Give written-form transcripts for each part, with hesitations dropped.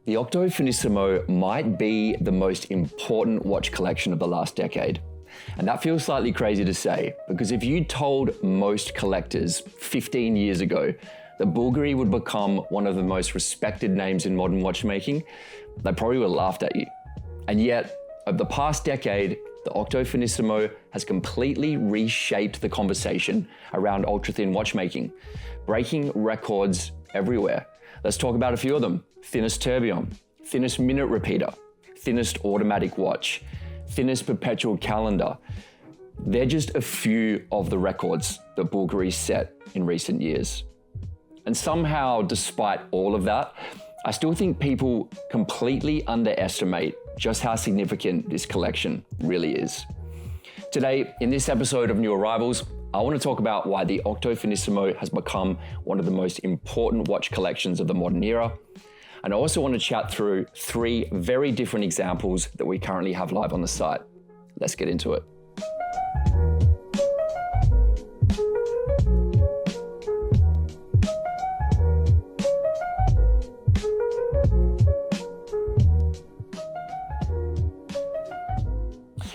The Octo Finissimo might be the most important watch collection of the last decade. And that feels slightly crazy to say, because if you told most collectors 15 years ago that Bulgari would become one of the most respected names in modern watchmaking, they probably would have laughed at you. And yet, over the past decade, the Octo Finissimo has completely reshaped the conversation around ultra-thin watchmaking, breaking records everywhere. Let's talk about a few of them. Thinnest tourbillon, thinnest minute repeater, thinnest automatic watch, thinnest perpetual calendar. They're just a few of the records that Bulgari set in recent years. And somehow, despite all of that, I still think people completely underestimate just how significant this collection really is. Today, in this episode of New Arrivals, I want to talk about why the Octo Finissimo has become one of the most important watch collections of the modern era. And I also want to chat through 3 very different examples that we currently have live on the site. Let's get into it.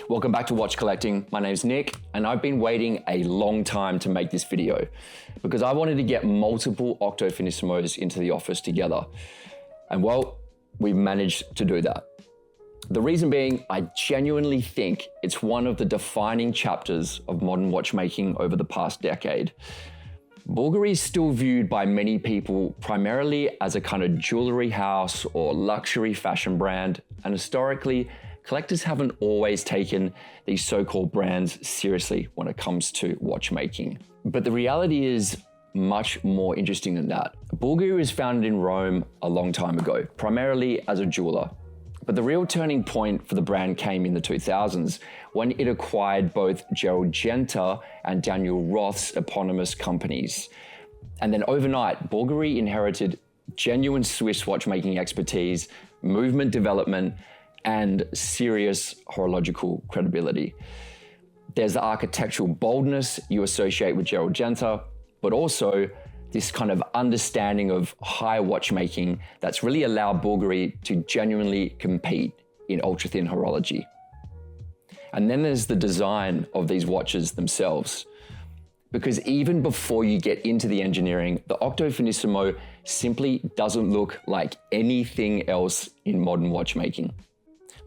Welcome back to Watch Collecting. My name's Nick, and I've been waiting a long time to make this video because I wanted to get multiple Octo Finissimos into the office together. And well, we've managed to do that. The reason being, I genuinely think it's one of the defining chapters of modern watchmaking over the past decade. Bulgari is still viewed by many people primarily as a kind of jewelry house or luxury fashion brand, and historically, collectors haven't always taken these so-called brands seriously when it comes to watchmaking. But the reality is much more interesting than that. Bulgari was founded in Rome a long time ago, primarily as a jeweler. But the real turning point for the brand came in the 2000s when it acquired both Gerald Genta and Daniel Roth's eponymous companies. And then overnight, Bulgari inherited genuine Swiss watchmaking expertise, movement development, and serious horological credibility. There's the architectural boldness you associate with Gerald Genta, but also this kind of understanding of high watchmaking that's really allowed Bulgari to genuinely compete in ultra-thin horology. And then there's the design of these watches themselves. Because even before you get into the engineering, the Octo Finissimo simply doesn't look like anything else in modern watchmaking.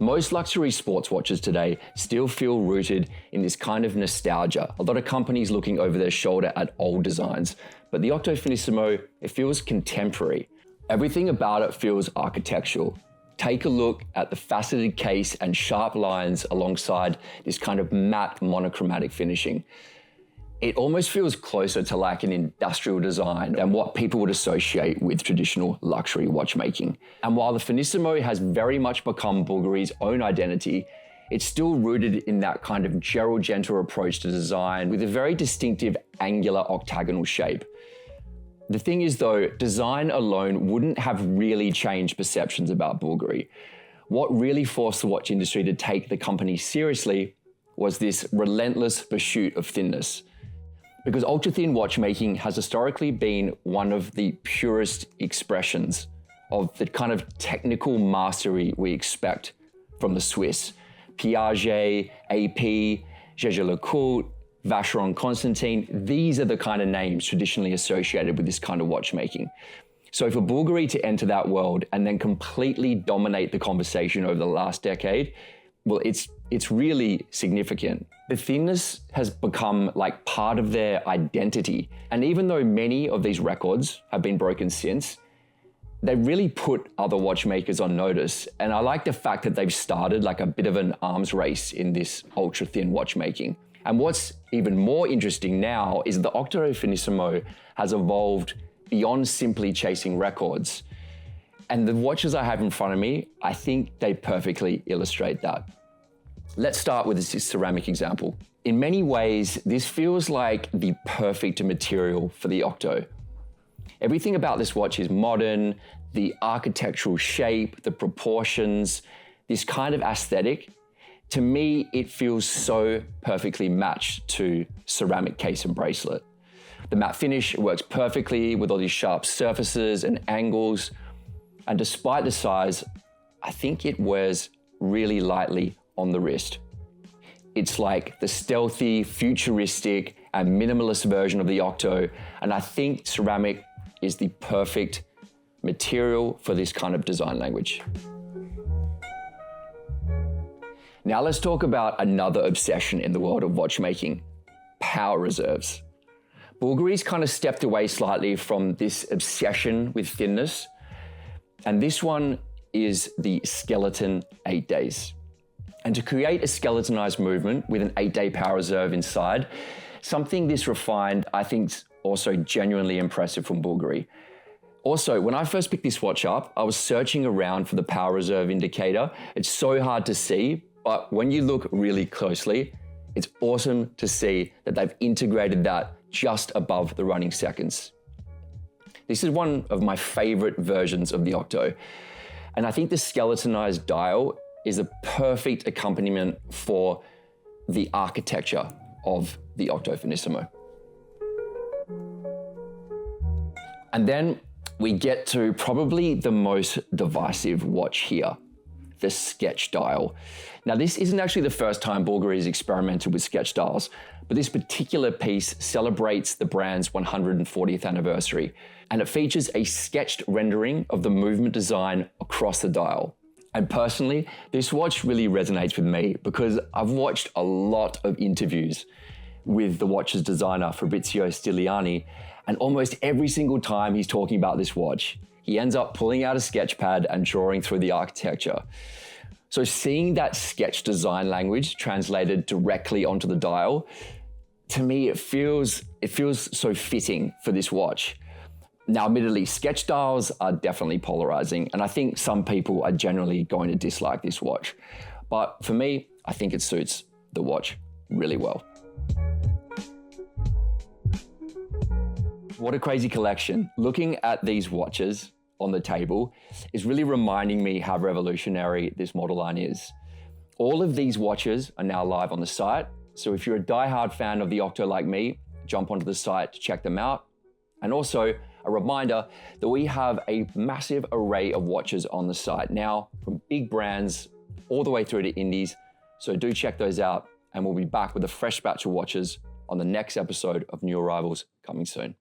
Most luxury sports watches today still feel rooted in this kind of nostalgia. A lot of companies looking over their shoulder at old designs, but the Octo Finissimo, it feels contemporary. Everything about it feels architectural. Take a look at the faceted case and sharp lines alongside this kind of matte monochromatic finishing. It almost feels closer to like an industrial design than what people would associate with traditional luxury watchmaking. And while the Finissimo has very much become Bulgari's own identity, it's still rooted in that kind of Gerald Genta approach to design with a very distinctive angular octagonal shape. The thing is though, design alone wouldn't have really changed perceptions about Bulgari. What really forced the watch industry to take the company seriously was this relentless pursuit of thinness. Because ultra-thin watchmaking has historically been one of the purest expressions of the kind of technical mastery we expect from the Swiss. Piaget, AP, Jaeger-LeCoultre, Vacheron Constantin, these are the kind of names traditionally associated with this kind of watchmaking. So for Bulgari to enter that world and then completely dominate the conversation over the last decade, well, it's really significant. The thinness has become like part of their identity. And even though many of these records have been broken since, they really put other watchmakers on notice. And I like the fact that they've started like a bit of an arms race in this ultra thin watchmaking. And what's even more interesting now is the Octo Finissimo has evolved beyond simply chasing records. And the watches I have in front of me, I think they perfectly illustrate that. Let's start with this ceramic example. In many ways, this feels like the perfect material for the Octo. Everything about this watch is modern, the architectural shape, the proportions, this kind of aesthetic. To me, it feels so perfectly matched to ceramic case and bracelet. The matte finish works perfectly with all these sharp surfaces and angles. And despite the size, I think it wears really lightly on the wrist. It's like the stealthy, futuristic, and minimalist version of the Octo, and I think ceramic is the perfect material for this kind of design language. Now let's talk about another obsession in the world of watchmaking, power reserves. Bulgari's kind of stepped away slightly from this obsession with thinness, and this one is the Skeleton 8 days. And to create a skeletonized movement with an 8-day power reserve inside, something this refined, I think, is also genuinely impressive from Bulgari. Also, when I first picked this watch up, I was searching around for the power reserve indicator. It's so hard to see, but when you look really closely, it's awesome to see that they've integrated that just above the running seconds. This is one of my favorite versions of the Octo. And I think the skeletonized dial is a perfect accompaniment for the architecture of the Octo Finissimo. And then we get to probably the most divisive watch here, the sketch dial. Now, this isn't actually the first time Bulgari has experimented with sketch dials, but this particular piece celebrates the brand's 140th anniversary, and it features a sketched rendering of the movement design across the dial. And personally, this watch really resonates with me because I've watched a lot of interviews with the watch's designer, Fabrizio Stiliani, and almost every single time he's talking about this watch, he ends up pulling out a sketch pad and drawing through the architecture. So seeing that sketch design language translated directly onto the dial, to me, it feels so fitting for this watch. Now, admittedly, sketch dials are definitely polarizing, and I think some people are generally going to dislike this watch. But for me, I think it suits the watch really well. What a crazy collection. Looking at these watches on the table is really reminding me how revolutionary this model line is. All of these watches are now live on the site, so if you're a diehard fan of the Octo like me, jump onto the site to check them out. And also, a reminder that we have a massive array of watches on the site now, from big brands all the way through to indies. So do check those out, and we'll be back with a fresh batch of watches on the next episode of New Arrivals coming soon.